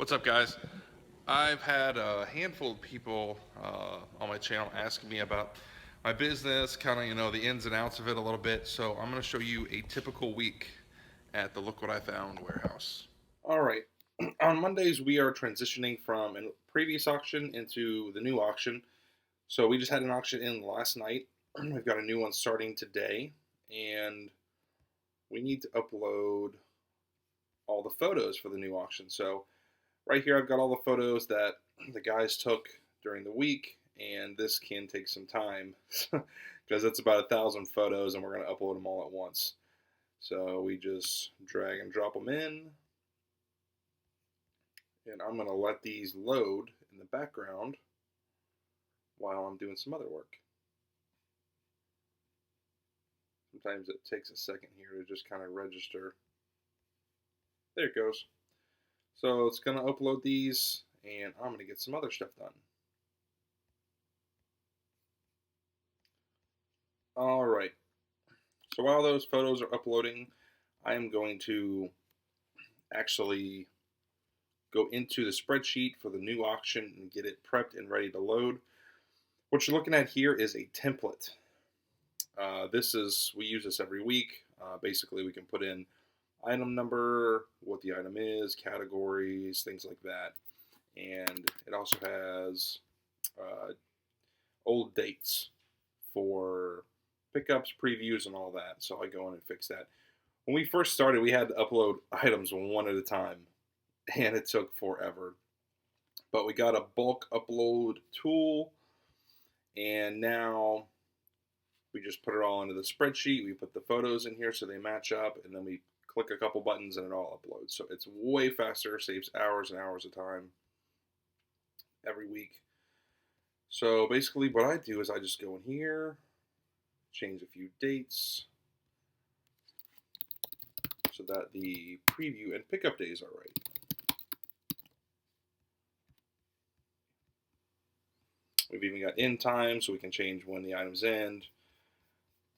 What's up, guys? I've had a handful of people on my channel asking me about my business, kind of, the ins and outs of it a little bit. So I'm going to show you a typical week at the Look What I Found warehouse. All right. On Mondays, we are transitioning from a previous auction into the new auction. So we just had an auction in last night. We've got a new one starting today, and we need to upload all the photos for the new auction. So right here, I've got all the photos that the guys took during the week, and this can take some time because it's about 1,000 photos, and we're going to upload them all at once. So we just drag and drop them in, and I'm going to let these load in the background while I'm doing some other work. Sometimes it takes a second here to just kind of register. There it goes. So it's going to upload these, and I'm going to get some other stuff done. All right. So while those photos are uploading, I am going to actually go into the spreadsheet for the new auction and get it prepped and ready to load. What you're looking at here is a template. We use this every week. Basically, we can put in item number, what the item is, categories, things like that. And it also has old dates for pickups, previews, and all that. So I go in and fix that. When we first started, we had to upload items one at a time, and it took forever. But we got a bulk upload tool, and now we just put it all into the spreadsheet. We put the photos in here so they match up, and then we click a couple buttons and it all uploads. So it's way faster, saves hours and hours of time every week. So basically what I do is I just go in here, change a few dates so that the preview and pickup days are right. We've even got end time so we can change when the items end.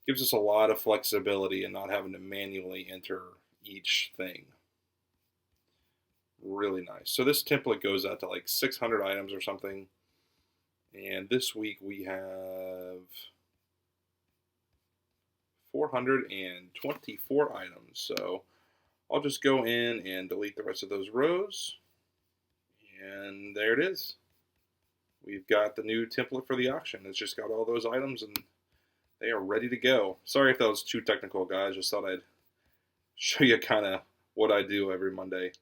Gives us a lot of flexibility and not having to manually enter each thing. Really nice. So this template goes out to like 600 items or something. And this week we have 424 items. So I'll just go in and delete the rest of those rows. And there it is. We've got the new template for the auction. It's just got all those items and they are ready to go. Sorry if that was too technical, guys. Just thought I'd show you kind of what I do every Monday.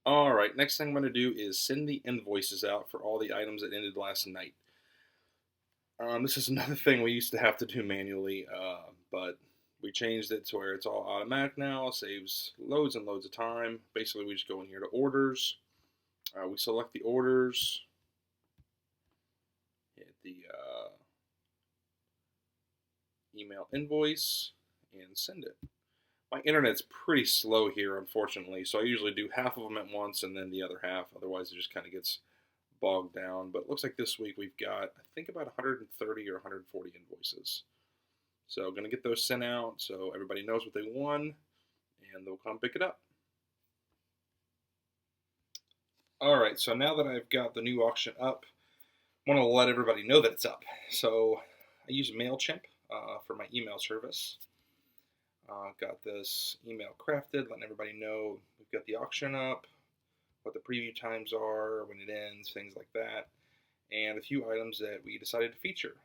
All right, next thing I'm going to do is send the invoices out for all the items that ended last night. This is another thing we used to have to do manually, but we changed it to where it's all automatic now. Saves loads and loads of time. Basically, we just go in here to orders. We select the orders. Hit the email invoice and send it. My internet's pretty slow here, unfortunately, so I usually do half of them at once and then the other half. Otherwise, it just kind of gets bogged down. But it looks like this week we've got, I think, about 130 or 140 invoices. So I'm going to get those sent out so everybody knows what they won, and they'll come pick it up. All right, so now that I've got the new auction up, I want to let everybody know that it's up. So I use MailChimp for my email service. Got this email crafted, letting everybody know we've got the auction up, what the preview times are, when it ends, things like that, and a few items that we decided to feature.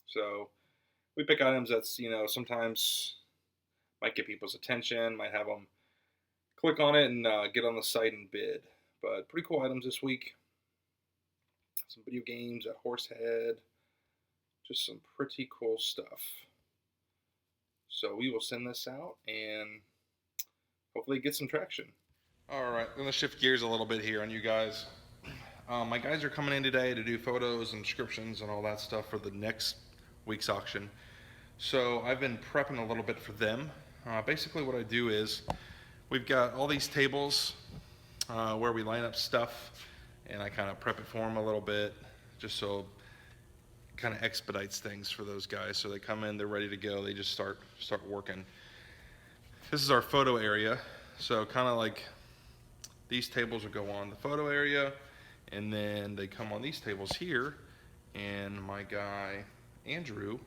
So we pick items that's, sometimes might get people's attention, might have them click on it and get on the site and bid. But pretty cool items this week. Some video games at Horsehead, just some pretty cool stuff. So we will send this out and hopefully get some traction. All right, I'm going to shift gears a little bit here on you guys. My guys are coming in today to do photos and descriptions and all that stuff for the next week's auction. So I've been prepping a little bit for them. Basically what I do is we've got all these tables where we line up stuff, and I kind of prep it for them a little bit just so kind of expedites things for those guys. So they come in, they're ready to go, they just start working. This is our photo area, so kind of like These tables will go on the photo area, and then they come on these tables here, and my guy Andrew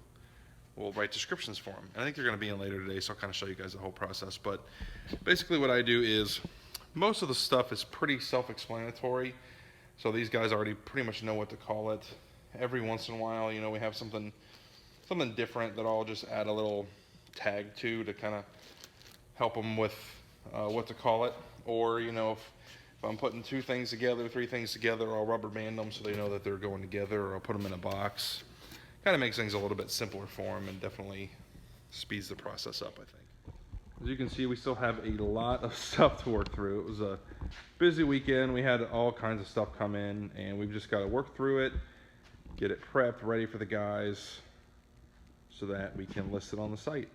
will write descriptions for them. And I think they're going to be in later today, so I'll kind of show you guys the whole process. But basically what I do is, most of the stuff is pretty self-explanatory, so these guys already pretty much know what to call it. Every once in a while, you know, we have something different that I'll just add a little tag to kind of help them with what to call it. Or, you know, if I'm putting 2 things together, 3 things together, I'll rubber band them so they know that they're going together, or I'll put them in a box. Kind of makes things a little bit simpler for them, and definitely speeds the process up, I think. As you can see, we still have a lot of stuff to work through. It was a busy weekend. We had all kinds of stuff come in, and we've just got to work through it, get it prepped, ready for the guys, so that we can list it on the site.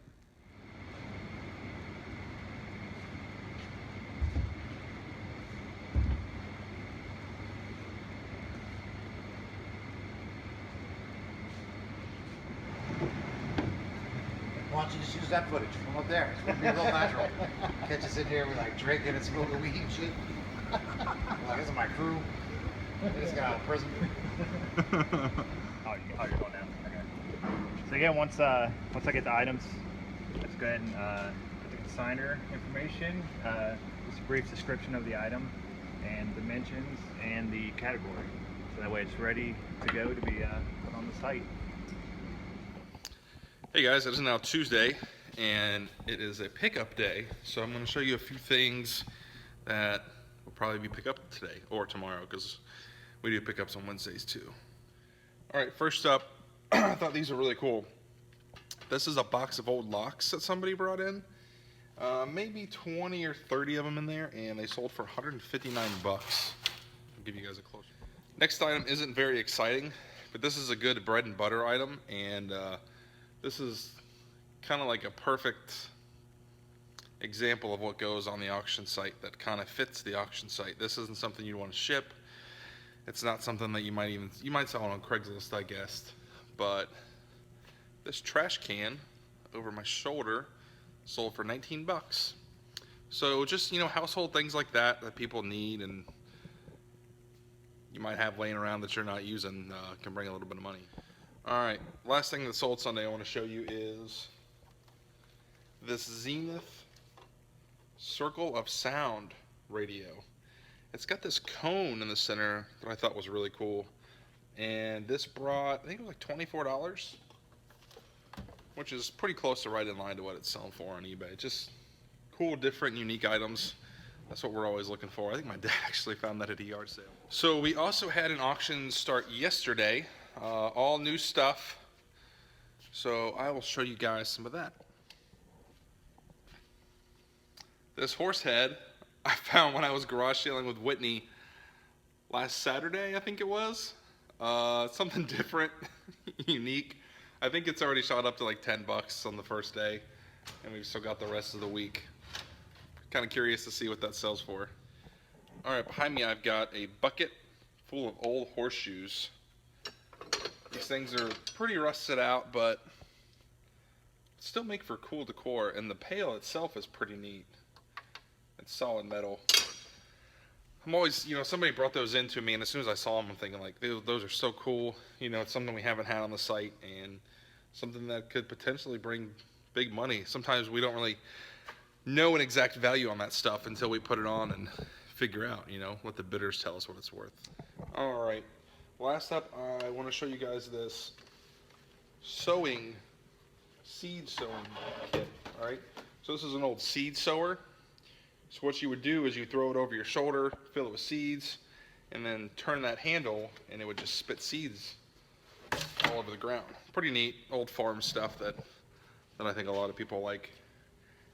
Why don't you just use that footage from up there? It's gonna be real natural. Catch us in here, we're like drinking and smoking weed and shit. Like, this is my crew. They just got out of prison. Oh, you're going down. Okay. So again, once I get the items, let's go ahead and put the consigner information, just a brief description of the item, and dimensions, and the category. So that way it's ready to go to be put on the site. Hey guys, it is now Tuesday, and it is a pickup day, so I'm going to show you a few things that will probably be picked up today or tomorrow, because we do pickups on Wednesdays too. Alright, first up, I thought these were really cool. This is a box of old locks that somebody brought in. Maybe 20 or 30 of them in there, and they sold for 159 bucks. I'll give you guys a closer. Next item isn't very exciting, but this is a good bread and butter item, and this is kind of like a perfect example of what goes on the auction site that kind of fits the auction site. This isn't something you want to ship. It's not something that you might sell on Craigslist, I guess. But this trash can over my shoulder sold for 19 bucks. So just, you know, household things like that people need and you might have laying around that you're not using can bring a little bit of money. Alright, last thing that sold Sunday I want to show you is this Zenith Circle of Sound radio. It's got this cone in the center that I thought was really cool. And this brought, I think it was like $24, which is pretty close to right in line to what it's selling for on eBay. Just cool, different, unique items. That's what we're always looking for. I think my dad actually found that at a yard sale. So we also had an auction start yesterday. All new stuff. So I will show you guys some of that. This horse head I found when I was garage sailing with Whitney last Saturday, I think it was. Something different, unique. I think it's already shot up to like 10 bucks on the first day, and we've still got the rest of the week. Kind of curious to see what that sells for. Alright, behind me I've got a bucket full of old horseshoes. These things are pretty rusted out, but still make for cool decor, and the pail itself is pretty neat. It's solid metal. I'm always, you know, somebody brought those in to me, and as soon as I saw them, I'm thinking like, those are so cool. You know, it's something we haven't had on the site, and something that could potentially bring big money. Sometimes we don't really know an exact value on that stuff until we put it on and figure out, you know, let the bidders tell us what it's worth. All right. Last up, I want to show you guys this seed sowing kit, all right? So this is an old seed sower. So what you would do is you throw it over your shoulder, fill it with seeds, and then turn that handle, and it would just spit seeds all over the ground. Pretty neat, old farm stuff that I think a lot of people like.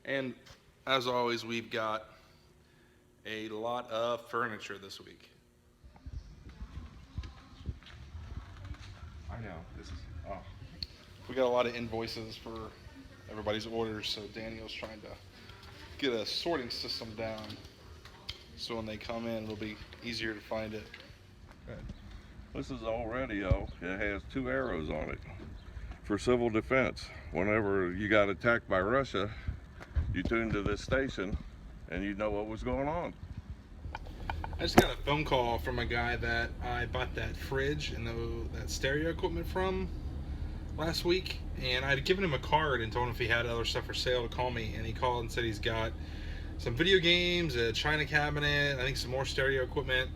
And as always, we've got a lot of furniture this week. I know, this is, oh. We got a lot of invoices for everybody's orders, so Daniel's trying to get a sorting system down so when they come in it'll be easier to find it. Okay. This is all radio. It has 2 arrows on it for civil defense. Whenever you got attacked by Russia, you tuned to this station and you know what was going on. I just got a phone call from a guy that I bought that fridge and that stereo equipment from last week, and I'd given him a card and told him if he had other stuff for sale to call me, and he called and said he's got some video games, a china cabinet, I think some more stereo equipment,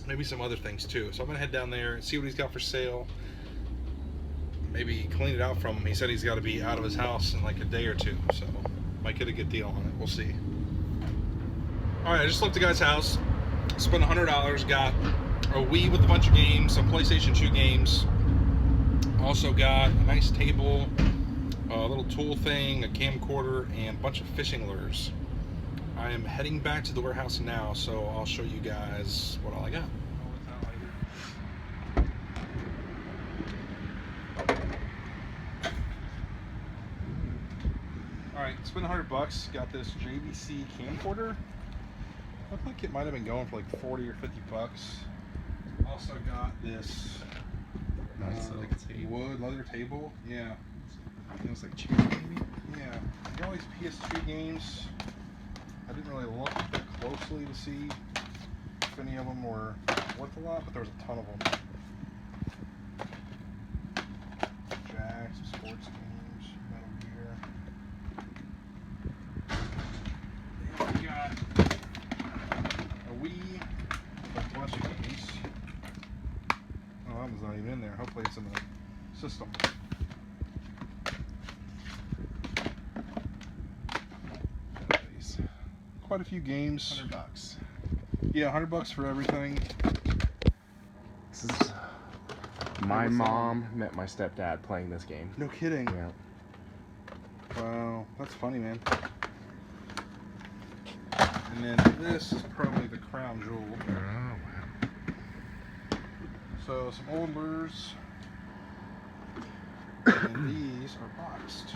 maybe some other things too. So I'm gonna head down there and see what he's got for sale. Maybe clean it out from him. He said he's got to be out of his house in like a day or two, so might get a good deal on it. We'll see. All right, I just left the guy's house. Spent $100. Got a Wii with a bunch of games, some PlayStation 2 games. Also got a nice table, a little tool thing, a camcorder, and a bunch of fishing lures. I am heading back to the warehouse now, so I'll show you guys what all I got. Alright, spent $100. Got this JVC camcorder. Looked like it might have been going for like 40 or 50 bucks. Also got this Nice little table. wood leather table. Yeah. Feels like cheap, maybe. Yeah. I got all these PS2 games. I didn't really look that closely to see if any of them were worth a lot, but there was a ton of them. Jack, some sports games, Metal Gear. Then we got a Wii with a bunch of games. Oh, that one's not even in there. Hopefully it's in the system. Quite a few games. $100. Yeah, $100 for everything. This is my mom met my stepdad playing this game. No kidding. Yeah. Wow, that's funny, man. And then this is probably the crown jewel. Oh wow. So some old lures. And these are boxed.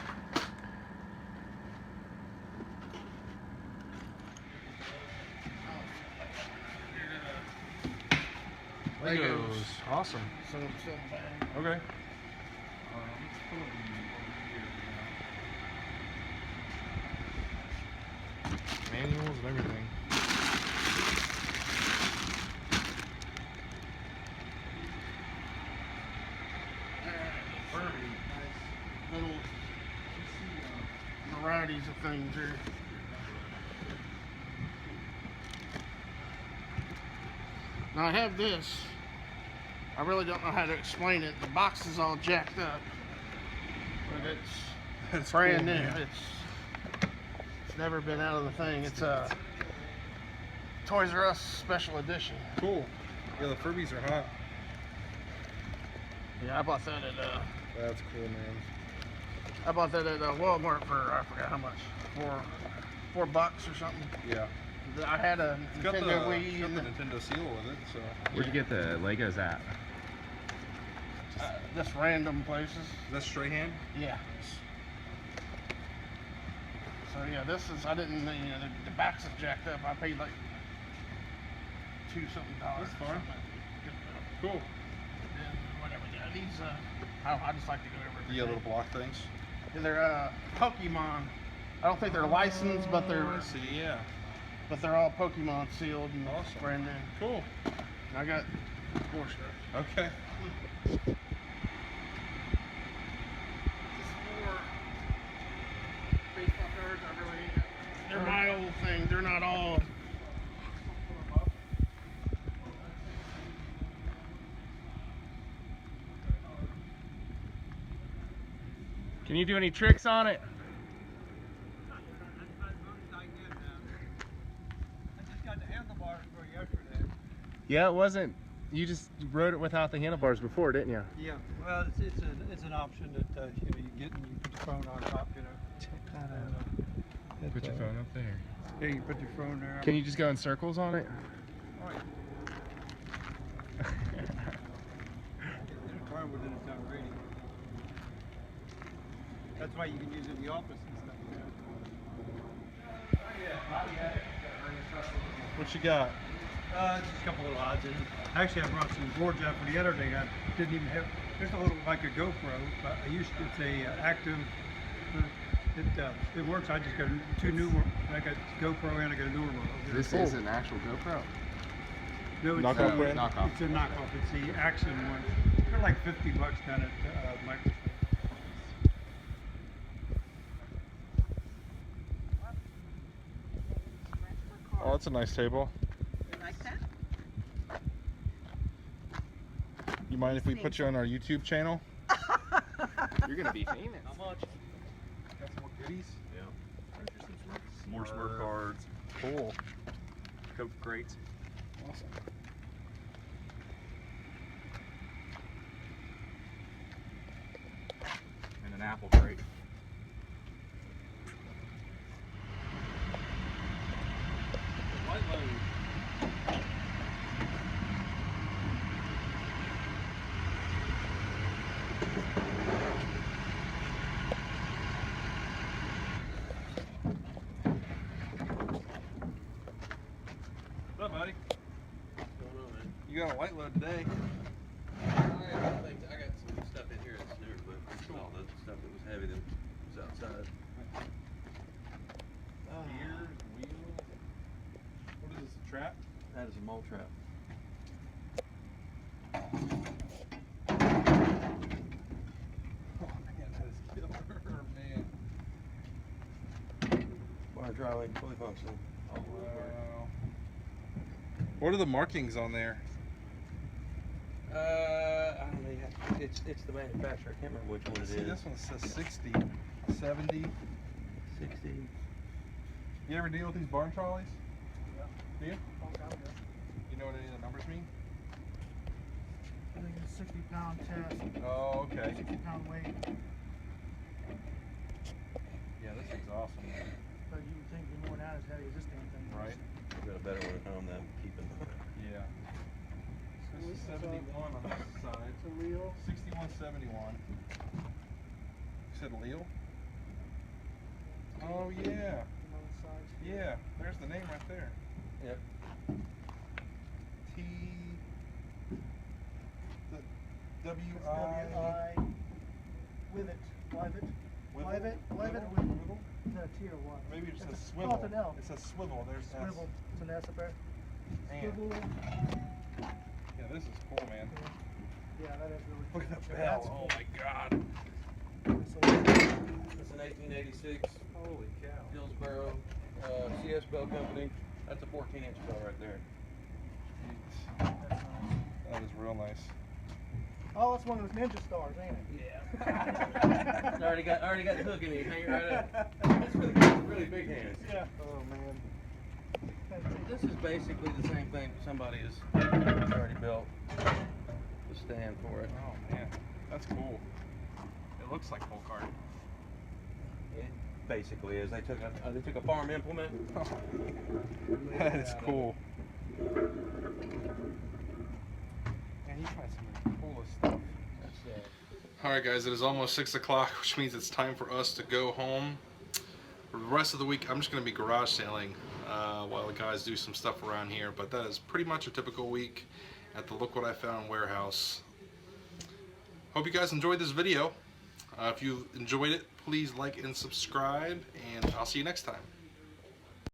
Legos. Awesome. Okay. Manuals and everything. Little varieties of things here. Now I have this. I really don't know how to explain it. The box is all jacked up, but it's brand new. Man. It's never been out of the thing. It's a Toys R Us special edition. Cool. Yeah, the Furbies are hot. Yeah, I bought that at That's cool, man. Walmart for I forgot how much, $4 or something. Yeah. I had a It's got Nintendo the Wii and Nintendo seal with it, so. Where'd you get the Legos at? just random places. Is that Strahan? Yeah. So yeah, this is, I didn't, the backs is jacked up. I paid like $2 something. That's fine. Cool. And whatever. Yeah, these, I just like to go over. Yeah, little block things. Yeah, they're Pokemon. I don't think they're licensed, but they're I see, yeah. all Pokemon sealed and Awesome. brand new. Cool. And I got more stuff. Okay. Baseball cards, they're my old thing. They're not all. Can you do any tricks on it? Yeah, it wasn't. You just rode it without the handlebars before, didn't you? Yeah, well, it's an option that you get and you put the phone on top, Put your phone up there. Yeah, you put your phone there. Can you just go in circles on it? Right. In a car with it, it's not ready. That's why you can use it in the office and stuff. What you got? Just a couple little odds in it. Actually, I brought some boards out for the other day. I didn't even have. There's a little like a GoPro, but it's a active. It works. I just got two new ones. I got GoPro and I got a newer one. This is an actual GoPro. No, it's Knockoff the, brand? Knockoff. It's a knockoff. It's the Action one. They're like $50 down at Microsoft. Oh, that's a nice table. Like that? You mind if we put you on our YouTube channel? You're gonna be famous. How much? Got some more goodies? Yeah. More smart cards. Cool. Coke crates. Awesome. And an apple crate. White load. What's up, buddy? You got a white load today. I got some stuff in here that's newer, but all the stuff that was heavy that was outside. Gears, wheels. What is this, a trap? That is a mole trap. Oh man, that is killer, man. Wire drawing, fully functional. Wow. What are the markings on there? I don't know. It's the manufacturer. I can't remember which one it is. See, this one says 60, 70. 60. You ever deal with these barn trolleys? Yeah. Do you? Long time ago. You know what any of the numbers mean? I think it's 60-pound test, Oh, okay. 60-pound weight. Yeah, this thing's awesome. But you would think the more than that is heavy as this damn thing. is. Right? I've got a better one at home that I'm keeping. Yeah. This is 71 on this side. It's a Leo. 6171. You said Leo? Oh yeah. On the sides. Yeah. There's the name right there. Yep. T. W It's I. W-I. With it. Live it. Live it. Live it. With it. Is that a T or what? Maybe it says It's a- swivel. Oh, it's an L. It says swivel. There's Swivel. It's an S up there. Man. Swivel. Yeah, this is cool, man. Yeah, that is really Look at the cool. bell. That's Oh cool. my god. It's an 1886 Holy cow. Hillsboro CS bell company. That's a 14-inch bell right there. Jeez. That's nice. That is real nice. Oh, that's one of those ninja stars, ain't it? Yeah. I already got the hook in it. Hang it right up. It's for the really big hands. Yeah. Oh man. This is basically the same thing somebody has already built the stand for it. Oh man. That's cool. It looks like full card. It basically is. They took a farm implement. That is cool. Man, you find some of the coolest stuff. Alright guys, it is almost 6 o'clock, which means it's time for us to go home. For the rest of the week, I'm just going to be garage sailing while the guys do some stuff around here. But that is pretty much a typical week at the Look What I Found warehouse. Hope you guys enjoyed this video. If you enjoyed it, please like and subscribe, and I'll see you next time.